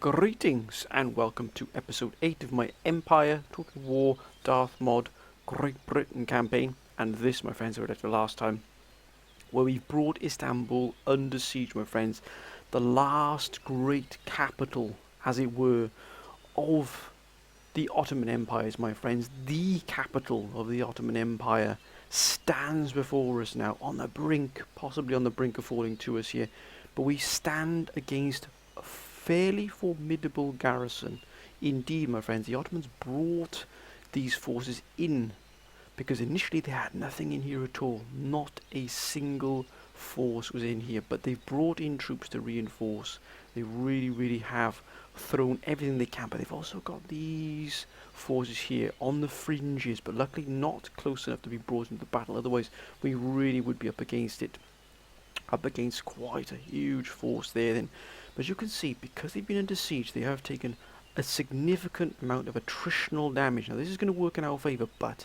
Greetings and welcome to episode 8 of my Empire Total War Darth mod Great Britain campaign. And this, my friends, are at the last time where we've brought Istanbul under siege, my friends. The last great capital, as it were, of the Ottoman Empire, my friends. The capital of the Ottoman Empire stands before us now, on the brink, possibly on the brink of falling to us here. But we stand against a fairly formidable garrison. Indeed, my friends, the Ottomans brought these forces in because initially they had nothing in here at all. Not a single force was in here, but they've brought in troops to reinforce. They really have thrown everything they can, but they've also got these forces here on the fringes, but luckily not close enough to be brought into battle. Otherwise we really would be up against it, up against quite a huge force there then. But as you can see, because they've been under siege, they have taken a significant amount of attritional damage. Now this is going to work in our favour, but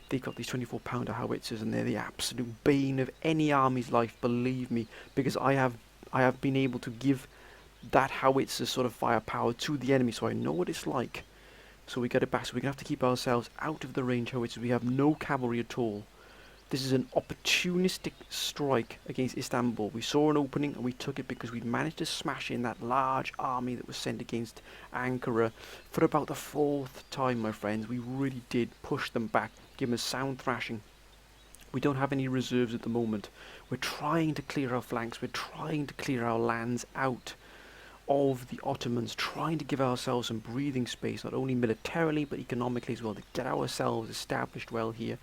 they've got these 24-pounder howitzers, and they're the absolute bane of any army's life, believe me, because I have been able to give that howitzer sort of firepower to the enemy, so I know what it's like. So we get it back, so we're going to have to keep ourselves out of the range howitzers. We have no cavalry at all. This is an opportunistic strike against Istanbul. We saw an opening and we took it because we'd managed to smash in that large army that was sent against Ankara for about the fourth time, my friends. We really did push them back, give them a sound thrashing. We don't have any reserves at the moment. We're trying to clear our flanks. We're trying to clear our lands out of the Ottomans, trying to give ourselves some breathing space, not only militarily but economically as well, to get ourselves established well here.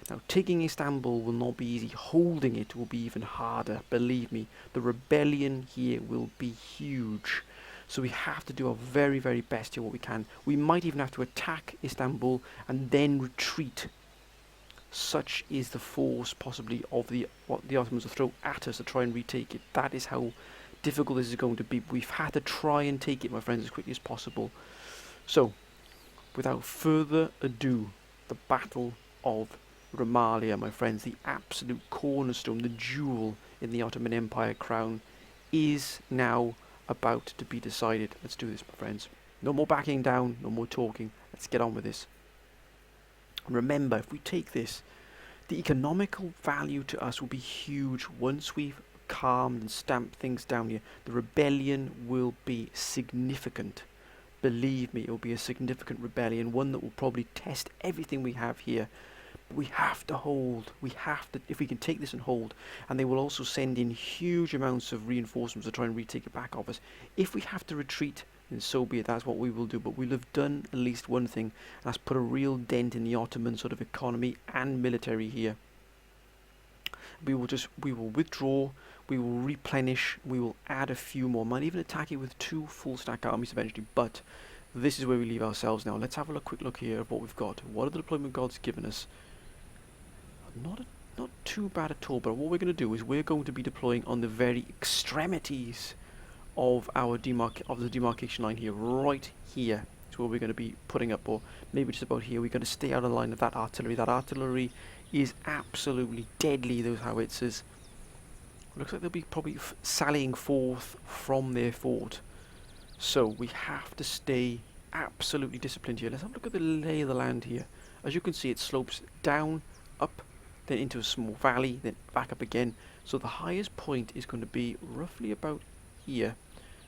Now, taking Istanbul will not be easy. Holding it will be even harder. Believe me, the rebellion here will be huge. So we have to do our very best here, what we can. We might even have to attack Istanbul and then retreat. Such is the force, possibly, of what the Ottomans will throw at us to try and retake it. That is how difficult this is going to be. We've had to try and take it, my friends, as quickly as possible. So, without further ado, the Battle of Romalia, my friends, the absolute cornerstone, the jewel in the Ottoman Empire crown, is now about to be decided. Let's do this, my friends. No more backing down, no more talking. Let's get on with this. Remember, if we take this, the economical value to us will be huge once we've calmed and stamped things down here. The rebellion will be significant. Believe me, it will be a significant rebellion, one that will probably test everything we have here. But we have to hold. We have to, if we can take this and hold. And they will also send in huge amounts of reinforcements to try and retake it back off us. If we have to retreat, then so be it. That's what we will do. But we'll have done at least one thing, and that's put a real dent in the Ottoman sort of economy and military here. We will withdraw, we will replenish, we will add a few more. Might even attack it with 2 full stack armies eventually, but this is where we leave ourselves now. Let's have a quick look here at what we've got. What are the deployment gods given us? Not too bad at all, but what we're going to do is we're going to be deploying on the very extremities of the demarcation line here, right here. Is where we're going to be putting up, or maybe just about here. We're going to stay out of line of that artillery. That artillery is absolutely deadly, those howitzers. Looks like they'll be probably sallying forth from their fort. So we have to stay absolutely disciplined here. Let's have a look at the lay of the land here. As you can see, it slopes down, up, then into a small valley, then back up again. So the highest point is going to be roughly about here.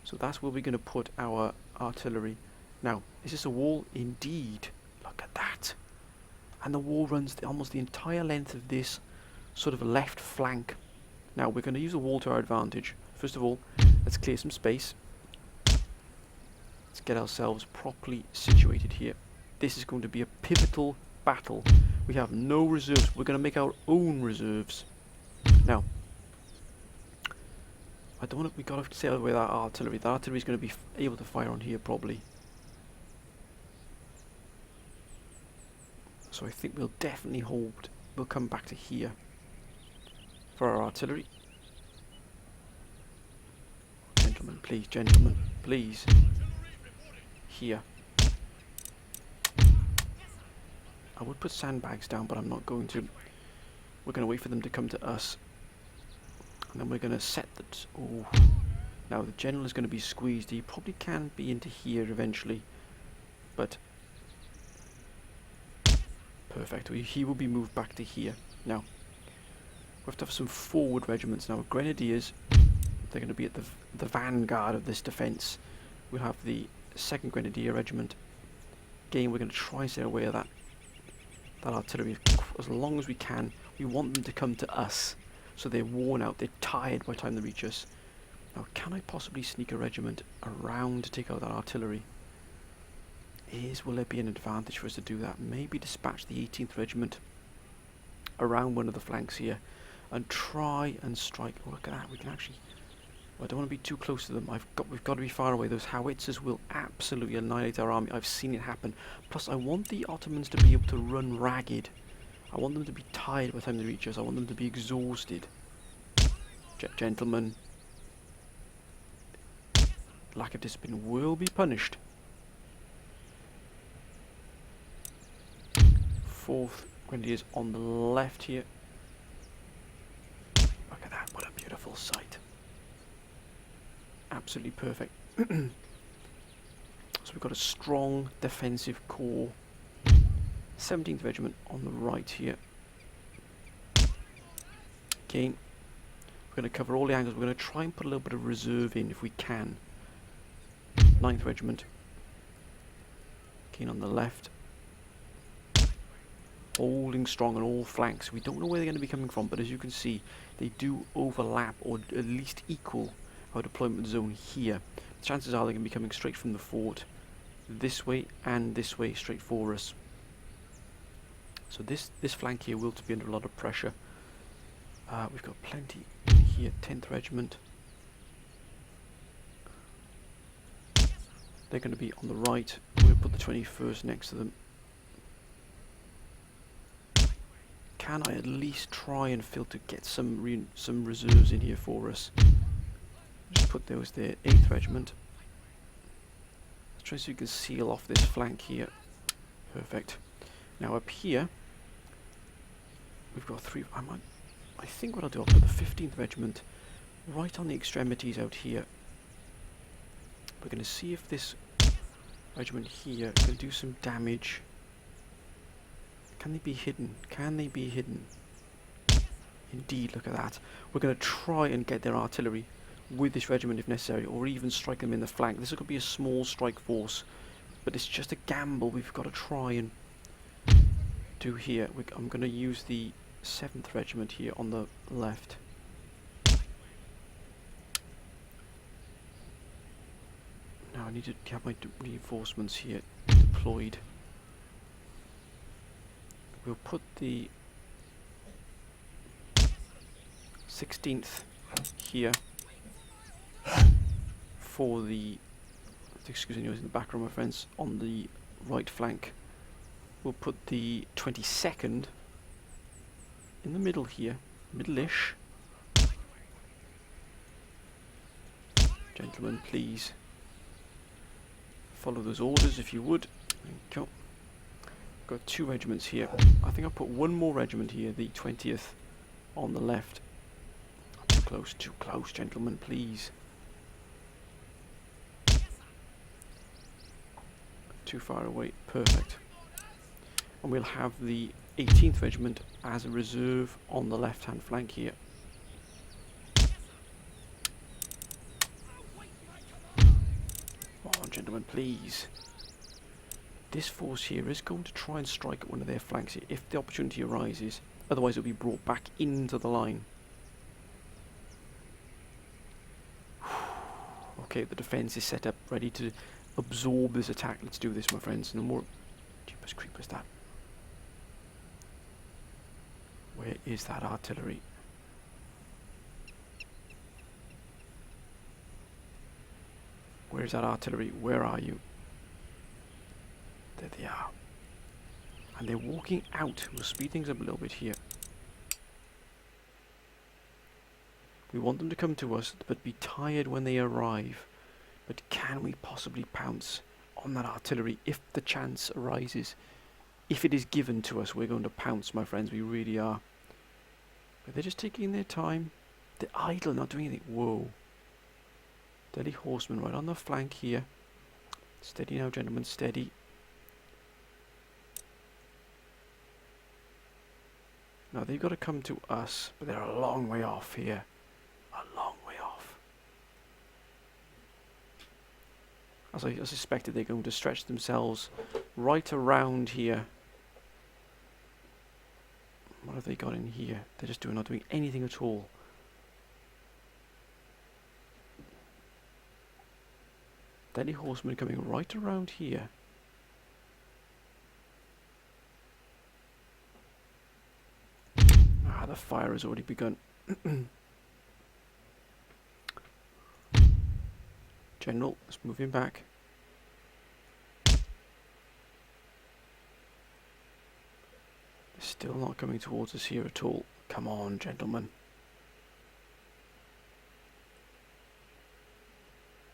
So that's where we're going to put our artillery. Now, is this a wall? Indeed. Look at that. And the wall runs almost the entire length of this sort of left flank. Now, we're going to use the wall to our advantage. First of all, let's clear some space. Let's get ourselves properly situated here. This is going to be a pivotal battle. We have no reserves. We're going to make our own reserves. Now, we got to stay out of the way of that artillery. The artillery is going to be able to fire on here probably. So I think we'll definitely hold. We'll come back to here for our artillery. Gentlemen, please. Here. I would put sandbags down, but I'm not going to. We're going to wait for them to come to us. And then we're going to set that. Oh, Now the general is going to be squeezed. He probably can be into here eventually, but perfect. He will be moved back to here. Now we have to have some forward regiments. Now Grenadiers, they're going to be at the vanguard of this defence. We'll have the 2nd Grenadier Regiment. Again, we're going to try and stay away of that artillery as long as we can. We want them to come to us, so they're worn out, they're tired by the time they reach us. Now, can I possibly sneak a regiment around to take out that artillery? Will there be an advantage for us to do that? Maybe dispatch the 18th Regiment around one of the flanks here and try and strike. Oh, look at that, we can actually... I don't want to be too close to them. We've got to be far away. Those howitzers will absolutely annihilate our army. I've seen it happen. Plus, I want the Ottomans to be able to run ragged. I want them to be tired by the time they reach us. I want them to be exhausted. Gentlemen, lack of discipline will be punished. 4th Grenadiers on the left here. Look at that. What a beautiful sight. Absolutely perfect. So we've got a strong defensive corps. 17th Regiment on the right here. Again, we're going to cover all the angles. We're going to try and put a little bit of reserve in if we can. 9th Regiment. Again on the left. Holding strong on all flanks. We don't know where they're going to be coming from, but as you can see, they do overlap or at least equal our deployment zone here. Chances are they're going to be coming straight from the fort this way and this way straight for us. So this flank here will be under a lot of pressure. We've got plenty here. 10th Regiment. They're going to be on the right. We'll put the 21st next to them. Can I at least try and filter, get some reserves in here for us? Just put those there. 8th Regiment. Let's try so you can seal off this flank here. Perfect. Now up here, we've got 3. I think what I'll do, I'll put the 15th Regiment right on the extremities out here. We're going to see if this regiment here can do some damage. Can they be hidden? Can they be hidden? Indeed, look at that. We're going to try and get their artillery with this regiment if necessary, or even strike them in the flank. This is going to be a small strike force, but it's just a gamble we've got to try and do here. I'm going to use the 7th Regiment here on the left. Now I need to have my reinforcements here deployed. We'll put the 16th here for the, excuse me, using the background, my friends, on the right flank. We'll put the 22nd in the middle here, middle-ish. Gentlemen, please follow those orders if you would. There you go. Got 2 regiments here. I think I'll put one more regiment here, the 20th on the left. Too close, gentlemen, please. Too far away, perfect. And we'll have the 18th Regiment as a reserve on the left-hand flank here. Come on, gentlemen, please. This force here is going to try and strike at one of their flanks here if the opportunity arises. Otherwise, it'll be brought back into the line. Okay, the defence is set up, ready to absorb this attack. Let's do this, my friends. No more Jeepers creepers that. Where is that artillery? Where is that artillery? Where are you? There they are. And they're walking out. We'll speed things up a little bit here. We want them to come to us, but be tired when they arrive. But can we possibly pounce on that artillery if the chance arises? If it is given to us, we're going to pounce, my friends. We really are. But they're just taking their time. They're idle, not doing anything. Whoa. Steady horsemen right on the flank here. Steady now, gentlemen, steady. Now they've got to come to us, but they're a long way off here. A long way off. As I suspected, they're going to stretch themselves right around here. What have they got in here? They're just not doing anything at all. Steady horsemen coming right around here. Ah, the fire has already begun. General, let's move him back. They're still not coming towards us here at all. Come on, gentlemen.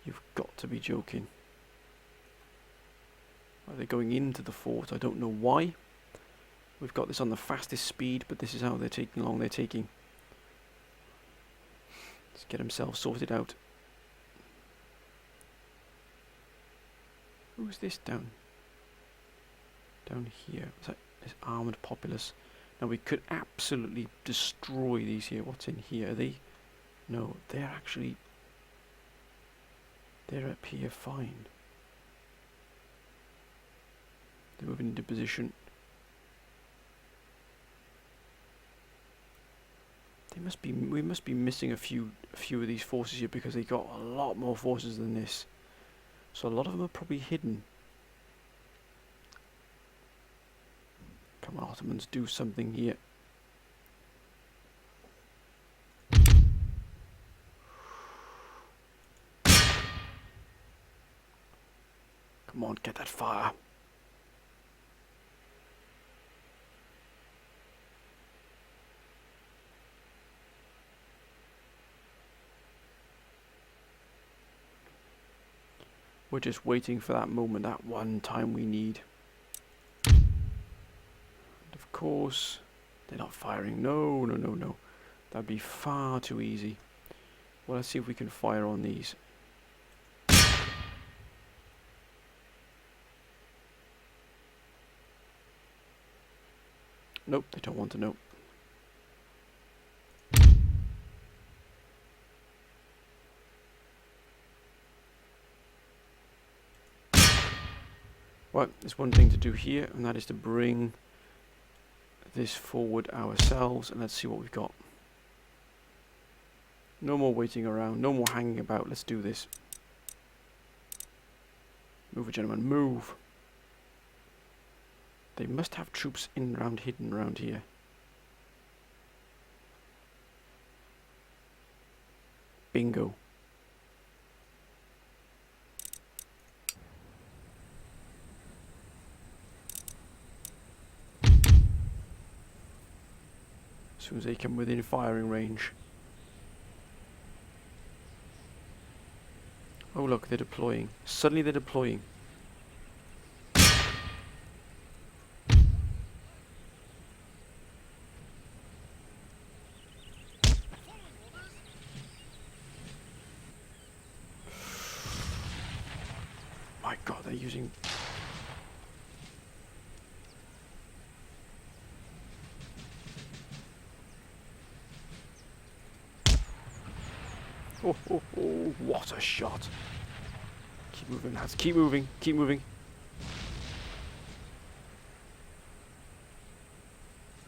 You've got to be joking. Are they going into the fort? I don't know why. We've got this on the fastest speed, but this is how they're taking long they're taking. Let's get themselves sorted out. Who's this down here? Is that this armoured populace? Now we could absolutely destroy these here. What's in here? Are they? No, they're actually... They're up here fine. They're moving into position. We must be missing a few of these forces here because they got a lot more forces than this. So a lot of them are probably hidden. Come on, Ottomans, do something here. Come on, get that fire. We're just waiting for that moment, that one time we need. And of course, they're not firing. No, no, no, no. That'd be far too easy. Well, let's see if we can fire on these. Nope, they don't want to know. Right, there's one thing to do here, and that is to bring this forward ourselves, and let's see what we've got. No more waiting around, no more hanging about, let's do this. Move it, gentlemen, move! They must have troops hidden around here. Bingo. As soon as they come within firing range. Oh look, they're deploying. Suddenly they're deploying. My God, they're using... Oh, oh, oh, what a shot. Keep moving, lads, keep moving, keep moving.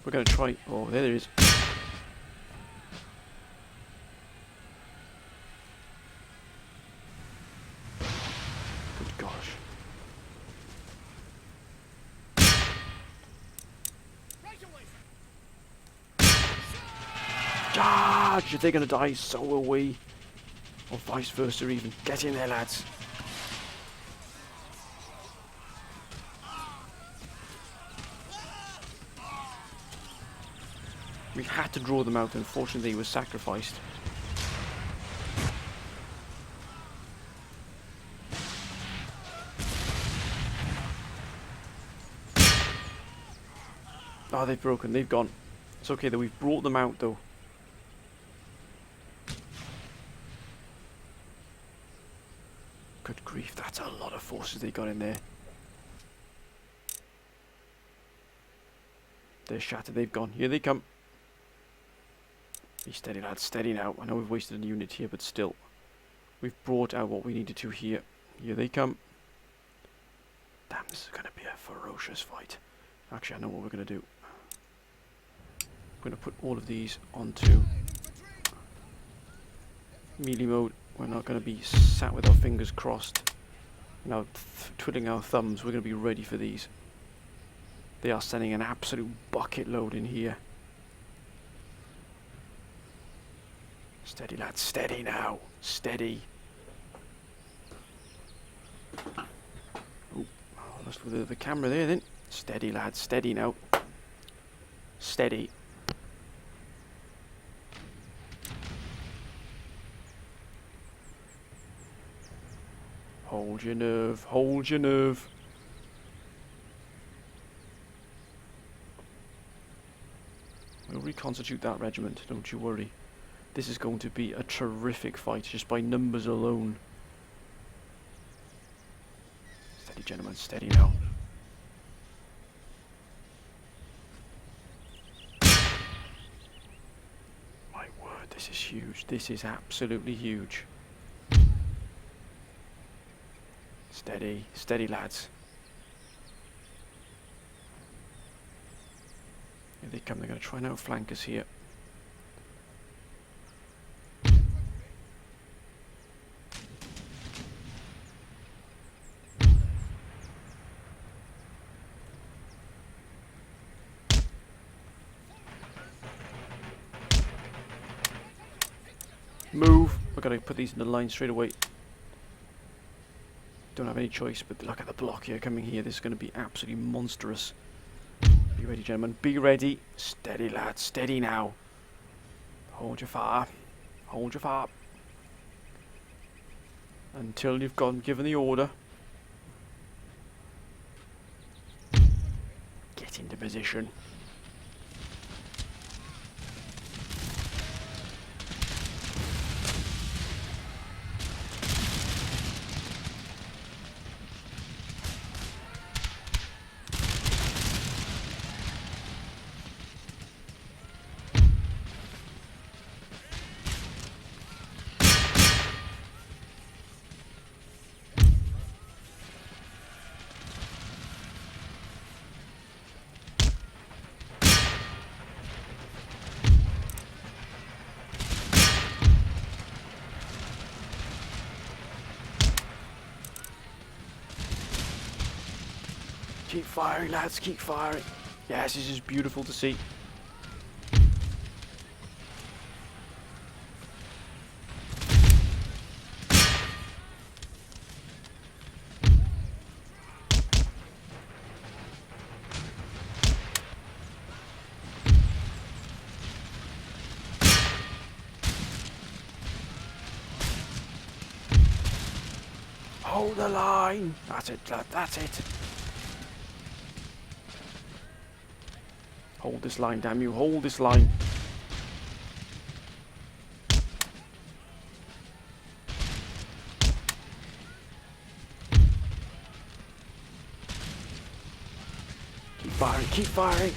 We're going to try... Oh, there it is. Good gosh. Charge! If they're going to die, so will we. Or vice versa even. Get in there, lads. We had to draw them out, unfortunately he was sacrificed. Oh, they've broken, they've gone. It's okay though, we've brought them out though. grief, that's a lot of forces they got in there. They're shattered, they've gone. Here they come. Be steady, lads, steady now. I know we've wasted a unit here, but still. We've brought out what we needed to here. Here they come. Damn, this is going to be a ferocious fight. Actually, I know what we're going to do. We're going to put all of these onto melee mode. We're not going to be sat with our fingers crossed. Now, twiddling our thumbs, we're going to be ready for these. They are sending an absolute bucket load in here. Steady, lads, steady now. Steady. Oh, lost the camera there then. Steady, lads, steady now. Steady. Hold your nerve, hold your nerve. We'll reconstitute that regiment, don't you worry. This is going to be a terrific fight, just by numbers alone. Steady, gentlemen, steady now. My word, this is huge. This is absolutely huge. Steady, steady, lads. Here they come, they're going to try and outflank us here. Move! We're going to put these in the line straight away. Don't have any choice, but look at the block here coming here. This is going to be absolutely monstrous. Be ready, gentlemen. Be ready. Steady, lads. Steady now. Hold your fire. Hold your fire. Until you've given the order. Get into position. Keep firing, lads, keep firing. Yes, this is beautiful to see. Hold the line. That's it, lad, that's it. Hold this line, damn you, hold this line. Keep firing, keep firing.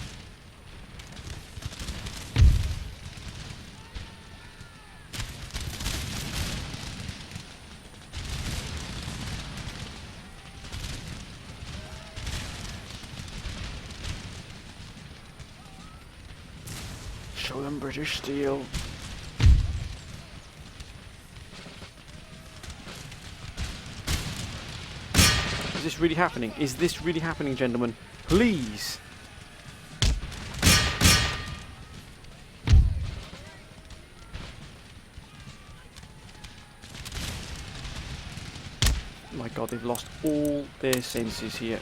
Show them British steel. Is this really happening? Is this really happening, gentlemen? Please! My god, they've lost all their senses here.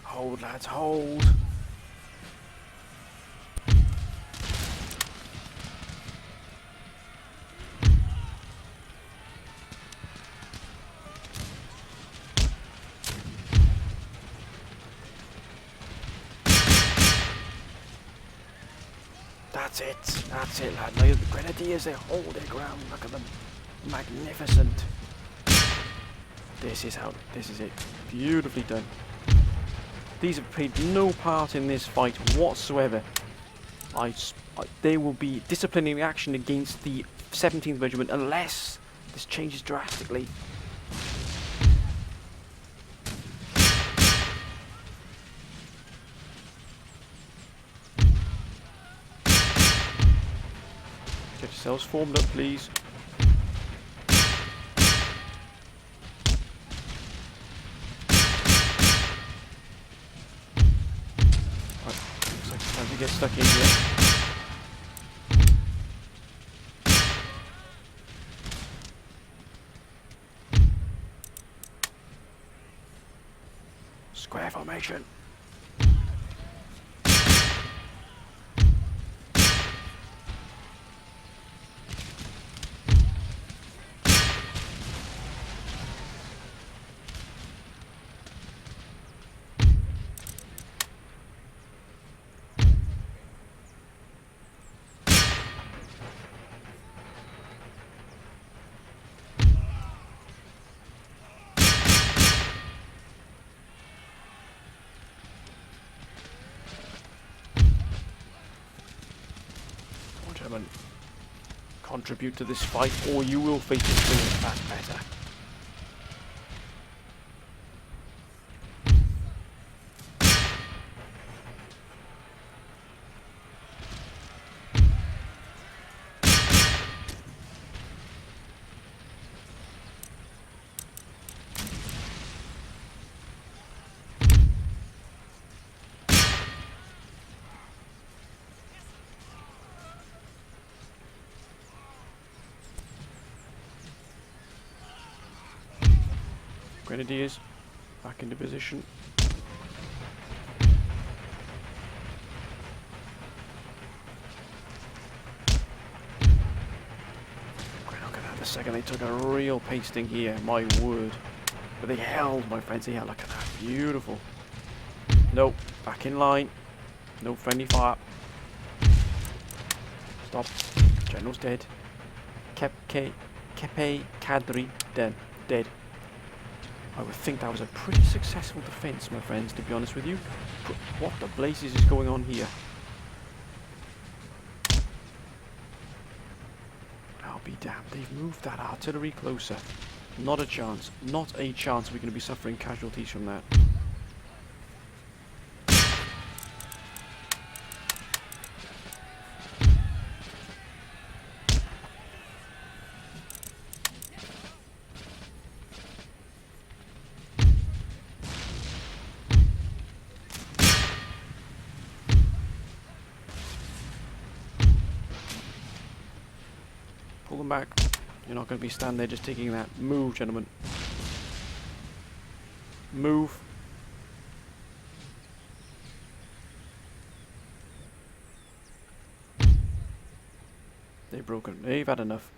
Hold, lads, hold. That's it, lad. Now the Grenadiers, they hold their ground. Look at them. Magnificent. This is it. Beautifully done. These have played no part in this fight whatsoever. They will be disciplining action against the 17th Regiment unless this changes drastically. Get yourselves formed up, please. Right, looks like it's time to get stuck in here. Square formation. Gentlemen, contribute to this fight or you will face experience that's better. Grenadiers, back into position. Look at that, the second they took a real pasting here, my word. But they held, my friends, they held. Look at that, beautiful. Nope, back in line. No friendly fire. Stop. General's dead. Kepe Kadri, dead. I would think that was a pretty successful defence, my friends, to be honest with you. But what the blazes is going on here? I'll be damned. They've moved that artillery closer. Not a chance. Not a chance we're going to be suffering casualties from that. Pull them back. You're not going to be standing there just taking that. Move, gentlemen. Move. They've broken. They've had enough.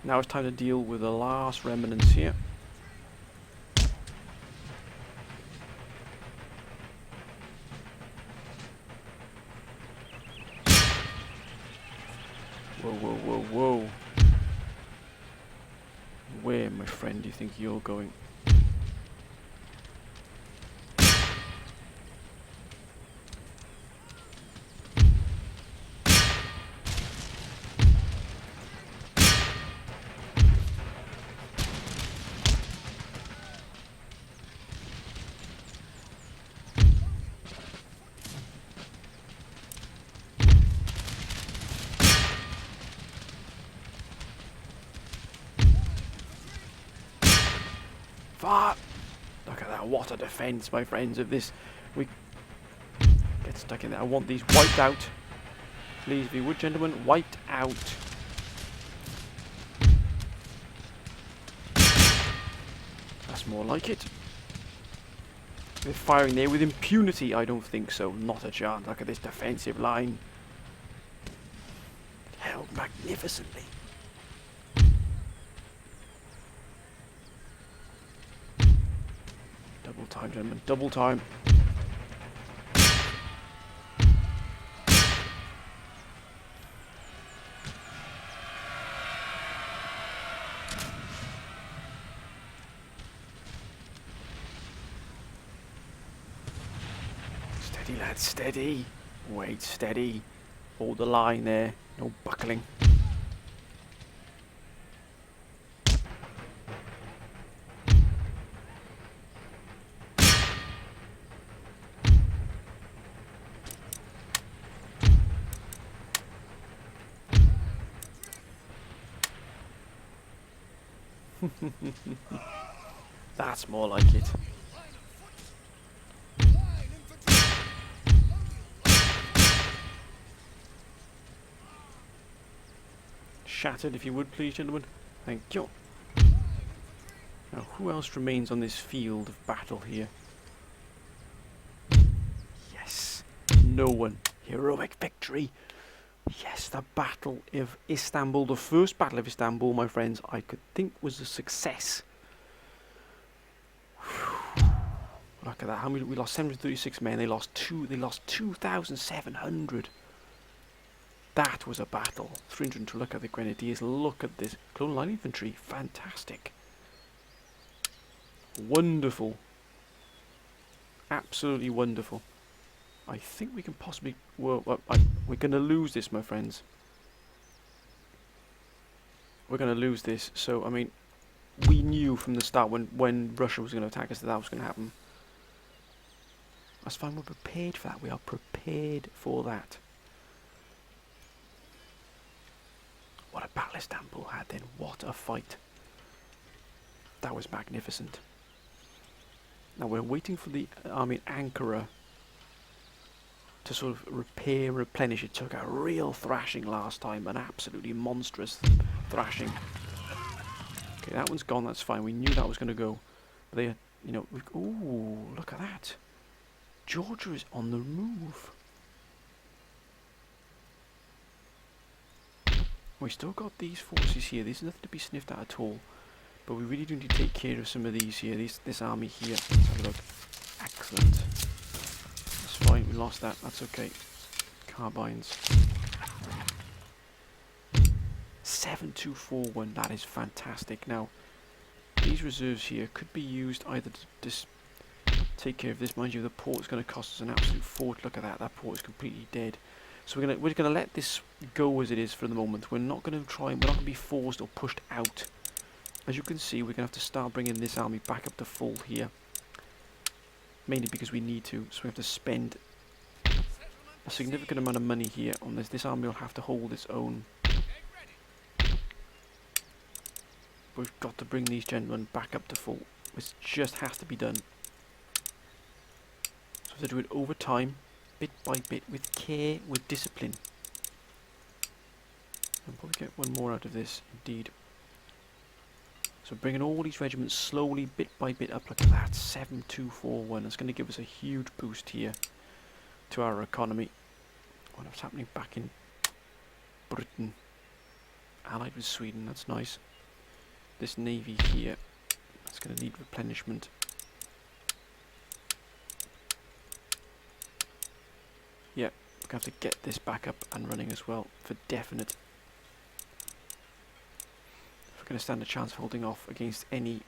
Now it's time to deal with the last remnants here. Whoa. Where, my friend, do you think you're going? Far. Look at that, what a defence, my friends, of this. We get stuck in there. I want these wiped out. Please, if you would, gentlemen, wiped out. That's more like it. They're firing there with impunity. I don't think so. Not a chance. Look at this defensive line. Held magnificently. Double time, gentlemen. Double time. Steady, lads, steady. Wait, steady. Hold the line there. No buckling. That's more like it. Shattered, if you would, please, gentlemen. Thank you. Now, who else remains on this field of battle here? Yes. No one. Heroic victory. Yes, the Battle of Istanbul. The first Battle of Istanbul, my friends, I could think was a success. Whew. Look at that. How many? We lost 736 men. They lost 2,700. That was a battle. 302. Look at the grenadiers. Look at this. Clone line infantry. Fantastic. Wonderful. Absolutely wonderful. I think we can possibly... Well, we're going to lose this, my friends. We're going to lose this. So, I mean, we knew from the start when Russia was going to attack us that was going to happen. That's fine. We're prepared for that. We are prepared for that. What a battle Istanbul had then. What a fight. That was magnificent. Now we're waiting for the army in Ankara to sort of repair and replenish. It took a real thrashing last time. An absolutely monstrous thrashing. Okay, that one's gone. That's fine. We knew that was going to go. But they, you know... Ooh, look at that. Georgia is on the move. We still got these forces here. There's nothing to be sniffed at at all. But we really do need to take care of some of these here. This army here. Let's have a look. Excellent. That's fine. We lost that. That's okay. Carbines. 7241. That is fantastic. Now, these reserves here could be used either to just take care of this. Mind you, the port is going to cost us an absolute fortune. Look at that. That port is completely dead. So we're gonna let this go as it is for the moment. We're not going to try. We're not going to be forced or pushed out. As you can see, we're going to have to start bringing this army back up to full here. Mainly because we need to. So we have to spend a significant amount of money here on this. This army will have to hold its own. We've got to bring these gentlemen back up to full. This just has to be done. So we have to do it over time. Bit by bit, with care, with discipline. I'll probably get one more out of this, indeed. So bringing all these regiments slowly, bit by bit up. Look at that, 7241. That's going to give us a huge boost here to our economy. What's happening back in Britain? Allied with Sweden, that's nice. This navy here, that's going to need replenishment. Yeah, we're going to have to get this back up and running as well, for definite. If we're going to stand a chance of holding off against any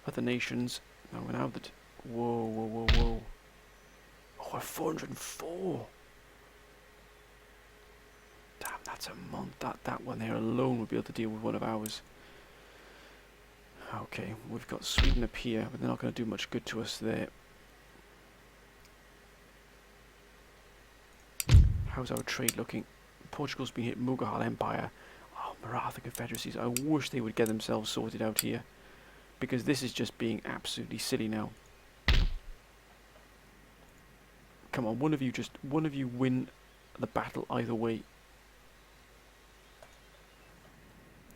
other nations. Now we're now that... Whoa, whoa, whoa, whoa. Oh, we're 404! Damn, that's a month. That one there alone would be able to deal with one of ours. Okay, we've got Sweden up here, but they're not going to do much good to us there. How's our trade looking? Portugal's been hit. Mughal Empire. Oh, Maratha Confederacies. I wish they would get themselves sorted out here. Because this is just being absolutely silly now. Come on, one of you win the battle either way.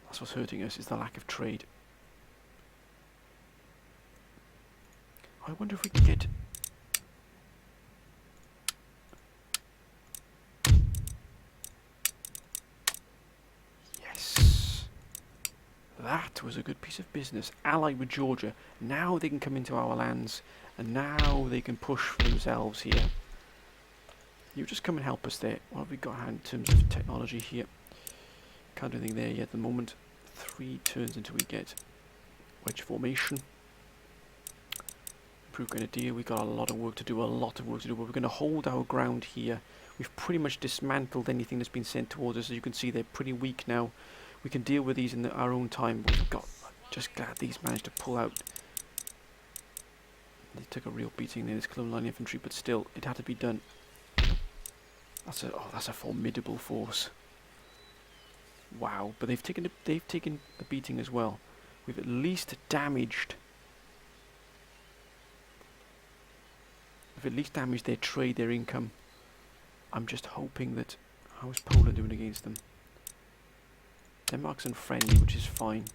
That's what's hurting us, is the lack of trade. I wonder if we can get... Yes! That was a good piece of business. Allied with Georgia. Now they can come into our lands, and now they can push for themselves here. You just come and help us there. What have we got in terms of technology here? Can't do anything there yet at the moment. 3 turns until we get wedge formation. Improved grenadier. We've got a lot of work to do, but we're going to hold our ground here. We've pretty much dismantled anything that's been sent towards us. As you can see, they're pretty weak now. We can deal with these in our own time, but we've got... Just glad these managed to pull out. They took a real beating there, this clone line infantry, but still, it had to be done. That's a formidable force. Wow, but they've taken a beating as well. We've at least damaged. We've at least damaged their trade, their income. I'm just hoping that... How is Poland doing against them? Denmark's unfriendly, which is fine.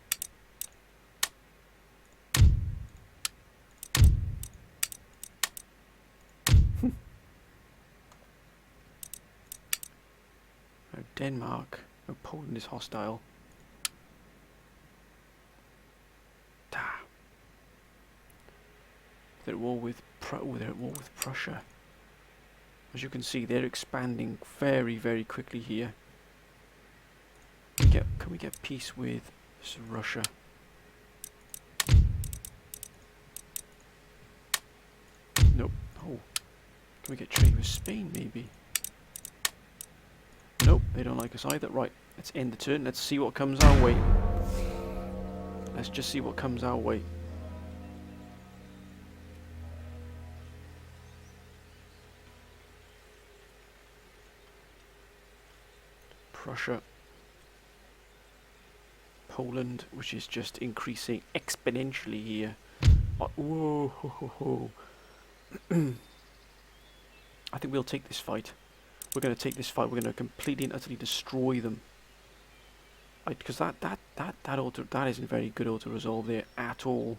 Denmark. No, Poland is hostile. They're at war with Prussia. As you can see, they're expanding very, very quickly here. Can we get peace with Russia? Nope. Oh, can we get trade with Spain? Maybe. Nope, they don't like us either. Right, let's end the turn. Let's see what comes our way. Let's just see what comes our way. Prussia. Poland, which is just increasing exponentially here. Whoa, ho, ho, ho. I think we'll take this fight. We're going to take this fight. We're going to completely and utterly destroy them. Because that isn't very good auto resolve there at all.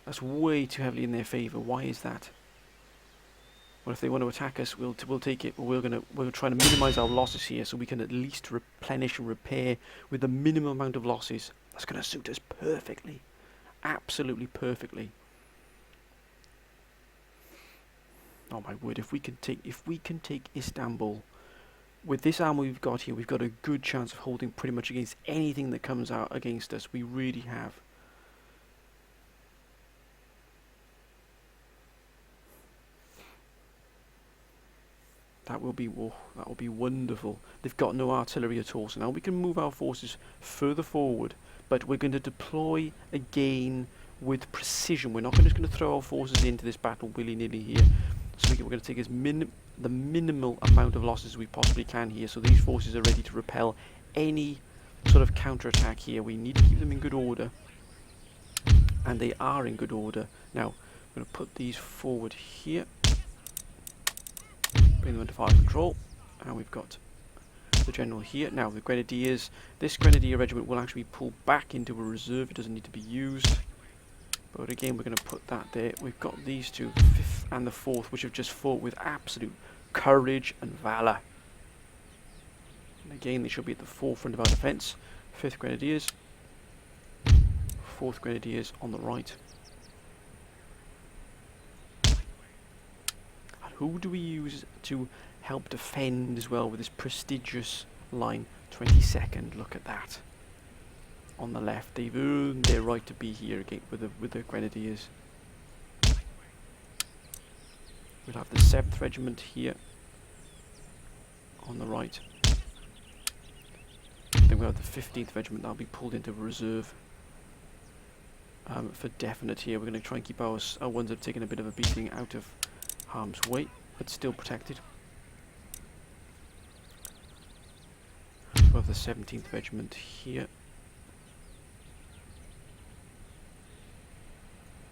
That's way too heavily in their favour. Why is that? Well, if they want to attack us, we'll take it. But we're trying to minimise our losses here, so we can at least replenish and repair with the minimum amount of losses. That's going to suit us perfectly, absolutely perfectly. Oh my word! If we can take Istanbul. With this armor we've got here, we've got a good chance of holding pretty much against anything that comes out against us. We really have. That will be wonderful. They've got no artillery at all, so now we can move our forces further forward, but we're going to deploy again with precision. We're not just going to throw our forces into this battle willy-nilly here. So we're going to take the minimal amount of losses we possibly can here, so these forces are ready to repel any sort of counterattack here. We need to keep them in good order, and they are in good order. Now, I'm going to put these forward here, bring them under fire control, and we've got the general here. Now, the grenadiers, this grenadier regiment will actually pull back into a reserve. It doesn't need to be used. But again, we're going to put that there. We've got these two, the 5th and the 4th, which have just fought with absolute courage and valour. And again, they should be at the forefront of our defence. 5th Grenadiers, 4th Grenadiers on the right. And who do we use to help defend as well with this prestigious line? 22nd, look at that. On the left, they've earned their right to be here again with the Grenadiers. We'll have the 7th Regiment here on the right. Then we'll have the 15th Regiment that'll be pulled into reserve for definite here. We're going to try and keep our ones that have taken a bit of a beating out of harm's way, but still protected. We'll have the 17th Regiment here.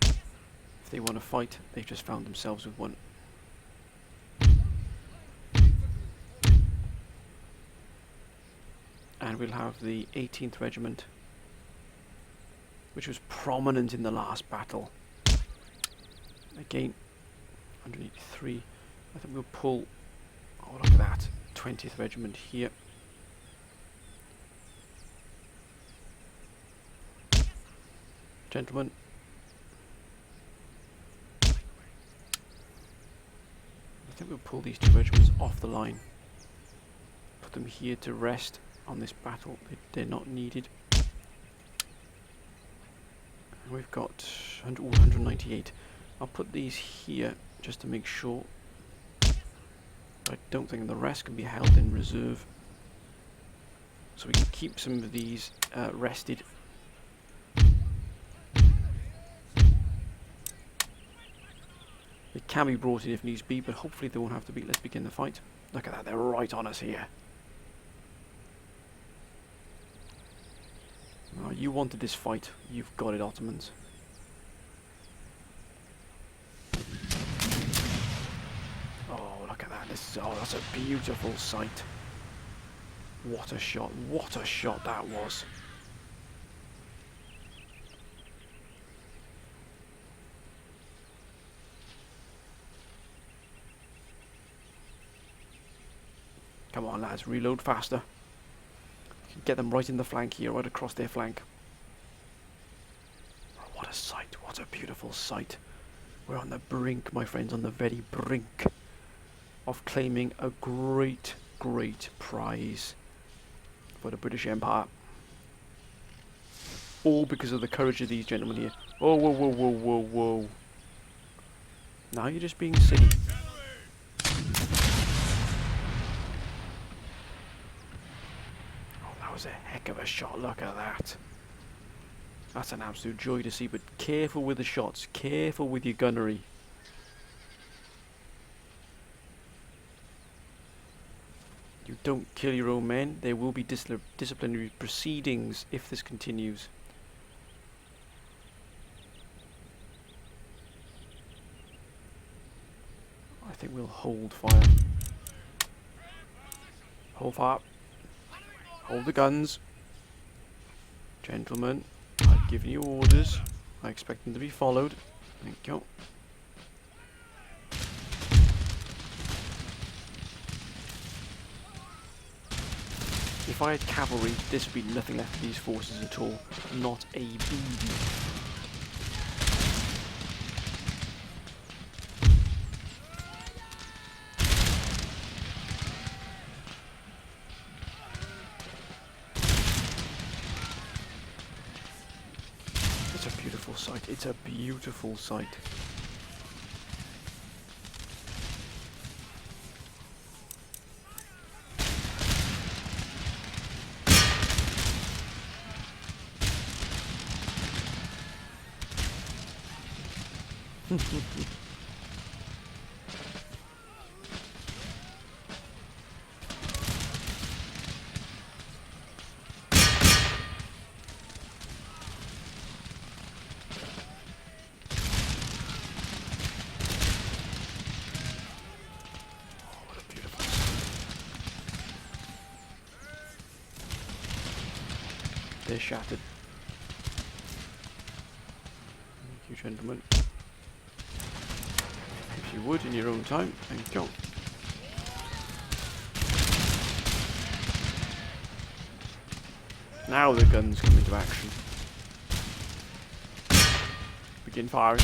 If they want to fight, they've just found themselves with one. And we'll have the 18th Regiment, which was prominent in the last battle. again. 183. I think we'll pull. Oh, look at that. 20th Regiment here. Gentlemen. I think we'll pull these two regiments off the line. Put them here to rest on this battle. They're not needed. And we've got 198. I'll put these here just to make sure. I don't think the rest can be held in reserve. So we can keep some of these rested. They can be brought in if needs be, but hopefully they won't have to be. Let's begin the fight. Look at that, they're right on us here. Oh, you wanted this fight. You've got it, Ottomans. Oh, look at that. That's a beautiful sight. What a shot. What a shot that was. Come on, lads. Reload faster. Get them right in the flank here, right across their flank. Oh, what a sight. What a beautiful sight. We're on the brink, my friends, on the very brink of claiming a great, great prize for the British Empire. All because of the courage of these gentlemen here. Oh, whoa, whoa, whoa, whoa, whoa. Now you're just being silly. Oh, that was a heck of a shot. Look at that. That's an absolute joy to see, but careful with the shots. Careful with your gunnery. You don't kill your own men. There will be disciplinary proceedings if this continues. I think we'll hold fire. Hold fire. Hold the guns. Gentlemen, I've given you orders. I expect them to be followed. Thank you. If I had cavalry, this would be nothing left of these forces at all. Not a BB. It's a beautiful sight. It's a beautiful sight. They're shattered. Thank you, gentlemen. If you would, in your own time. Thank you. Now the guns come into action. Begin firing.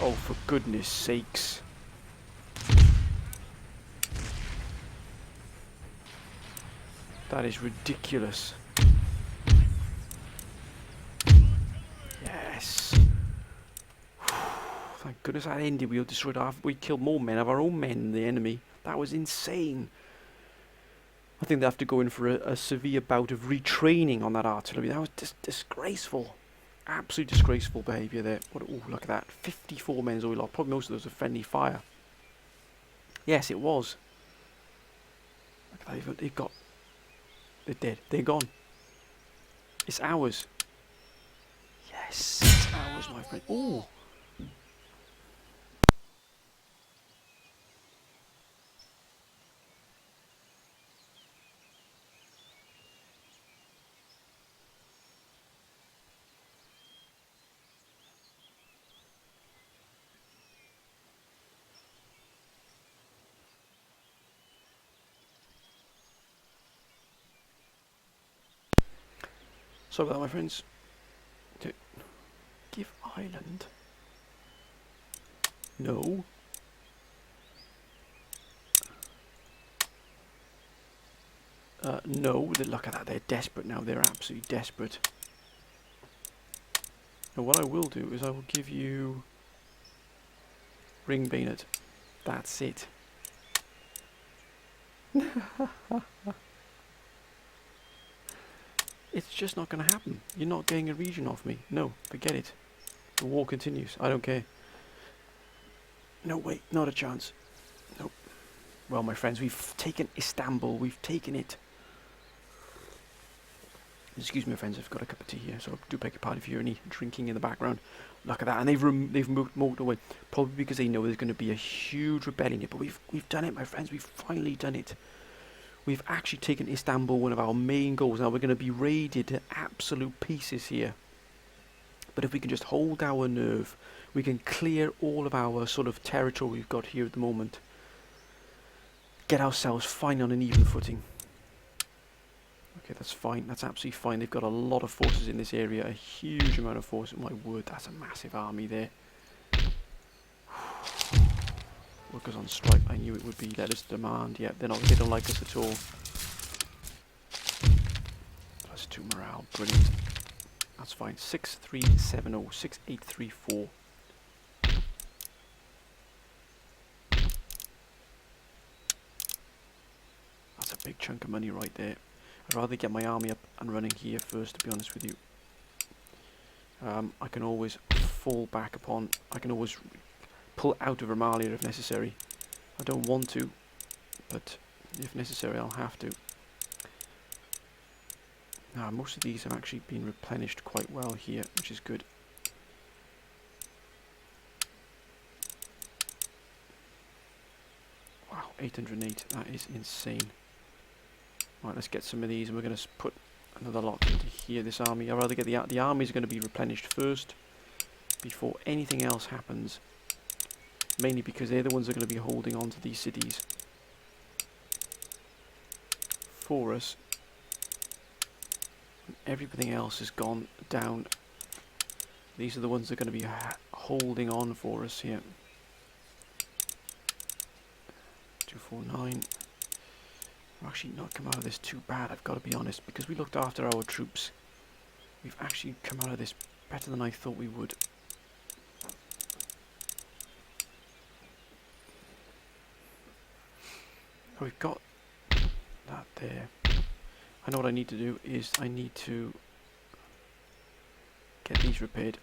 Oh, for goodness sakes. That is ridiculous. Yes. Thank goodness that ended. We destroyed we killed more men of our own men than the enemy. That was insane. I think they have to go in for a severe bout of retraining on that artillery. That was disgraceful. Absolutely disgraceful behaviour there. Oh, look at that. 54 men is all we lost. Probably most of those were friendly fire. Yes, it was. Look at that. They've got... They're dead. They're gone. It's ours. Yes, it's ours, my friend. Ooh. Sorry about that, my friends. Give island. No. No, look at that, they're desperate now, they're absolutely desperate. And what I will do is I will give you ring bayonet. That's it. It's just not going to happen. You're not getting a region off me. No, forget it. The war continues. I don't care. No, wait, not a chance. Nope. Well, my friends, we've taken Istanbul. We've taken it. Excuse me, my friends, I've got a cup of tea here, so I do beg your pardon if you hear any drinking in the background. Look at that, and they've moved away, probably because they know there's going to be a huge rebellion here. But we've done it, my friends. We've finally done it. We've actually taken Istanbul, one of our main goals. Now we're going to be raided to absolute pieces here. But if we can just hold our nerve, we can clear all of our sort of territory we've got here at the moment. Get ourselves finally on an even footing. Okay, that's fine. That's absolutely fine. They've got a lot of forces in this area. A huge amount of force. My word, that's a massive army there. Workers on strike. I knew it would be. Let us demand. Yeah, they don't like us at all. +2 morale. Brilliant. That's fine. 6370. 6834. That's a big chunk of money right there. I'd rather get my army up and running here first, to be honest with you. I can always fall back upon... I can always pull out of Romalia if necessary. I don't want to, but if necessary I'll have to. Now, most of these have actually been replenished quite well here, which is good. Wow, 808, that is insane. Right, let's get some of these, and we're going to put another lot into here, this army. I'd rather get the armies are going to be replenished first, before anything else happens. Mainly because they're the ones that are going to be holding on to these cities for us. And everything else has gone down. These are the ones that are going to be holding on for us here. 249. We're actually not come out of this too bad, I've got to be honest, because we looked after our troops. We've actually come out of this better than I thought we would. We've got that there. I know what I need to do is I need to get these repaired.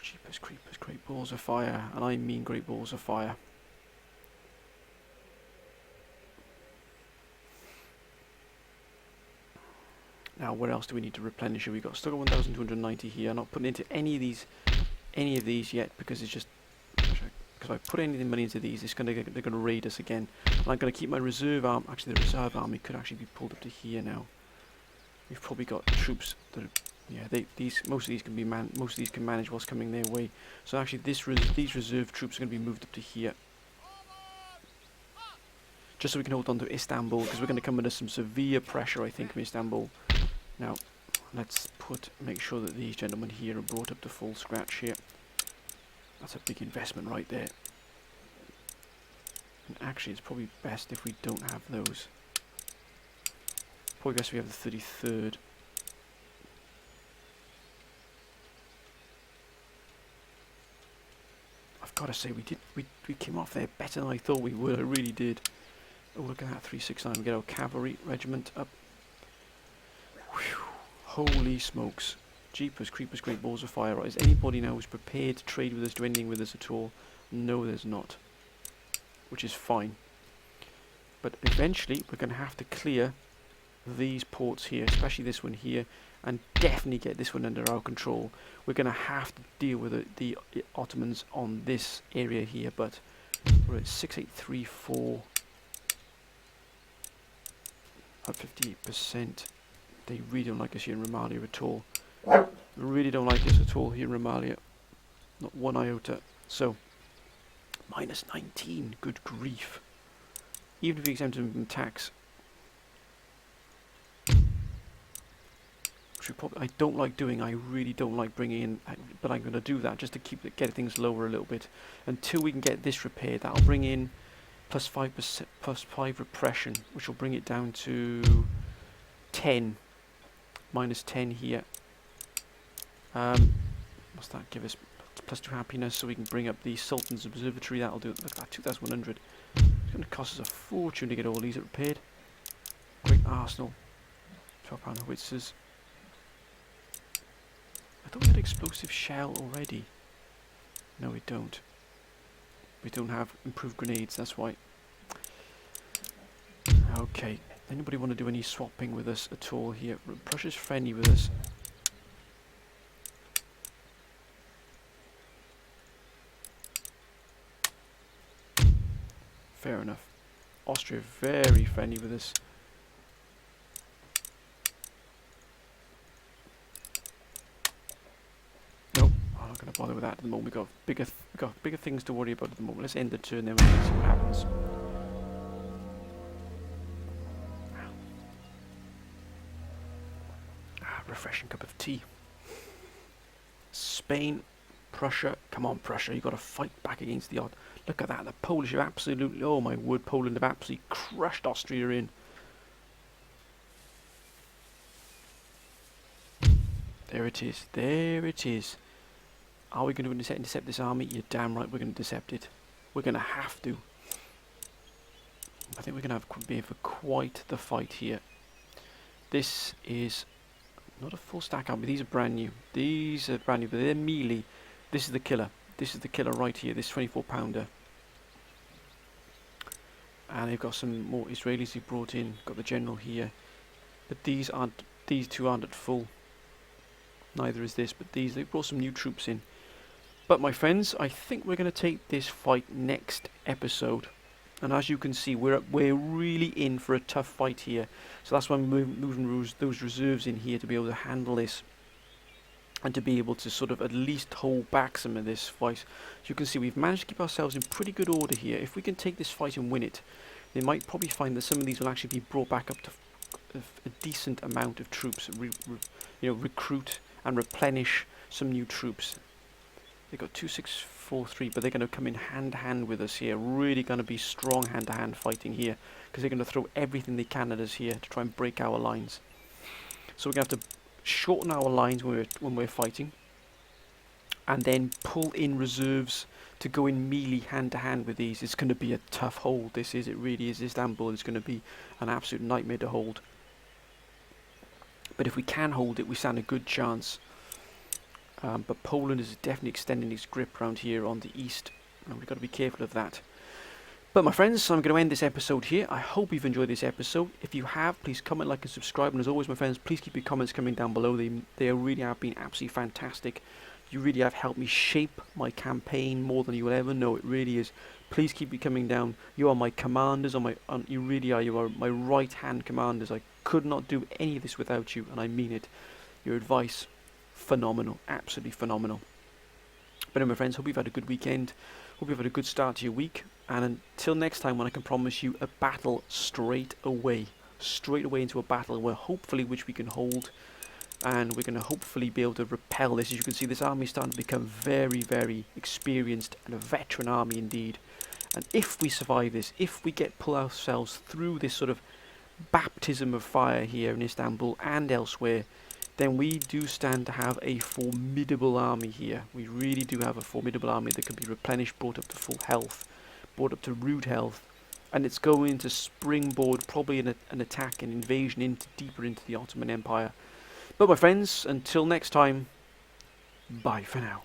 Jeepers creepers, great balls of fire, and I mean great balls of fire. Now, where else do we need to replenish? We've got still got 1,290 here. I'm not putting into any of these yet because it's just because if I put any money into these, they're gonna raid us again. And I'm gonna keep my reserve arm. Actually, the reserve army could actually be pulled up to here now. We've probably got troops that are, most of these can manage what's coming their way. So actually, these reserve troops are gonna be moved up to here. Just so we can hold on to Istanbul, because we're going to come under some severe pressure, I think, from Istanbul. Now, let's make sure that these gentlemen here are brought up to full scratch here. That's a big investment right there. And actually, it's probably best if we don't have those. Probably best if we have the 33rd. I've got to say, we came off there better than I thought we would. I really did. Oh, look at that, 369. We get our cavalry regiment up. Whew. Holy smokes. Jeepers, creepers, great balls of fire. Right, is anybody now who's prepared to trade with us, do anything with us at all? No, there's not. Which is fine. But eventually, we're going to have to clear these ports here, especially this one here, and definitely get this one under our control. We're going to have to deal with the Ottomans on this area here, but we're at 6834. Up 58%. They really don't like us here in Romalia at all. They really don't like us at all here in Romalia. Not one iota. So, minus 19. Good grief. Even if we exempt them from tax. Which I don't like doing. I really don't like bringing in. But I'm going to do that just to get things lower a little bit. Until we can get this repaired. That'll bring in plus 5%, plus 5 repression. Which will bring it down to 10. Minus 10 here. What's that give us? Plus 2 happiness, so we can bring up the Sultan's Observatory. That'll do it. Look at that, 2,100. It's going to cost us a fortune to get all these repaired. Great Arsenal. £12 howitzers. I thought we had explosive shell already. No, we don't. We don't have improved grenades, that's why. Okay. Anybody want to do any swapping with us at all here? Prussia's friendly with us. Fair enough. Austria very friendly with us. Nope, I'm not going to bother with that at the moment. We've got bigger things to worry about at the moment. Let's end the turn, then we'll see what happens. Refreshing cup of tea. Spain, Prussia. Come on, Prussia, you've got to fight back against the odd. Look at that, the Polish have absolutely, oh my word, Poland have absolutely crushed Austria in. There it is, there it is. Are we going to intercept this army? You're damn right we're going to intercept it. We're going to have to. I think we're going to be in for quite the fight here. This is not a full stack army, these are brand new. These are brand new, but they're melee. This is the killer. This is the killer right here, this 24 pounder. And they've got some more Israelis who brought in, got the general here. But these two aren't at full. Neither is this, but they brought some new troops in. But my friends, I think we're going to take this fight next episode. And as you can see, we're really in for a tough fight here. So that's why I'm moving those reserves in here to be able to handle this. And to be able to sort of at least hold back some of this fight. As you can see, we've managed to keep ourselves in pretty good order here. If we can take this fight and win it, they might probably find that some of these will actually be brought back up to a decent amount of troops. Recruit and replenish some new troops. They've got 2643, but they're going to come in hand-to-hand with us here. Really going to be strong hand-to-hand fighting here. Because they're going to throw everything they can at us here to try and break our lines. So we're going to have to shorten our lines when we're fighting, and then pull in reserves to go in melee hand to hand with these. It's going to be a tough hold. It really is. Istanbul is going to be an absolute nightmare to hold, but if we can hold it, we stand a good chance. But Poland is definitely extending its grip around here on the east, and we've got to be careful of that. But my friends, I'm going to end this episode here. I hope you've enjoyed this episode. If you have, please comment, like and subscribe. And as always, my friends, please keep your comments coming down below. They really have been absolutely fantastic. You really have helped me shape my campaign more than you will ever know. It really is. Please keep it coming down. You are my commanders. You really are. You are my right-hand commanders. I could not do any of this without you, and I mean it. Your advice, phenomenal. Absolutely phenomenal. But anyway, my friends, hope you've had a good weekend. Hope you've had a good start to your week. And until next time, when I can promise you a battle straight away into a battle where hopefully which we can hold, and we're going to hopefully be able to repel this. As you can see, this army is starting to become very, very experienced and a veteran army indeed. And if we survive this, if we pull ourselves through this sort of baptism of fire here in Istanbul and elsewhere, then we do stand to have a formidable army here. We really do have a formidable army that can be replenished, brought up to full health, brought up to rude health, and it's going to springboard probably an attack, an invasion deeper into the Ottoman Empire. But my friends, until next time, bye for now.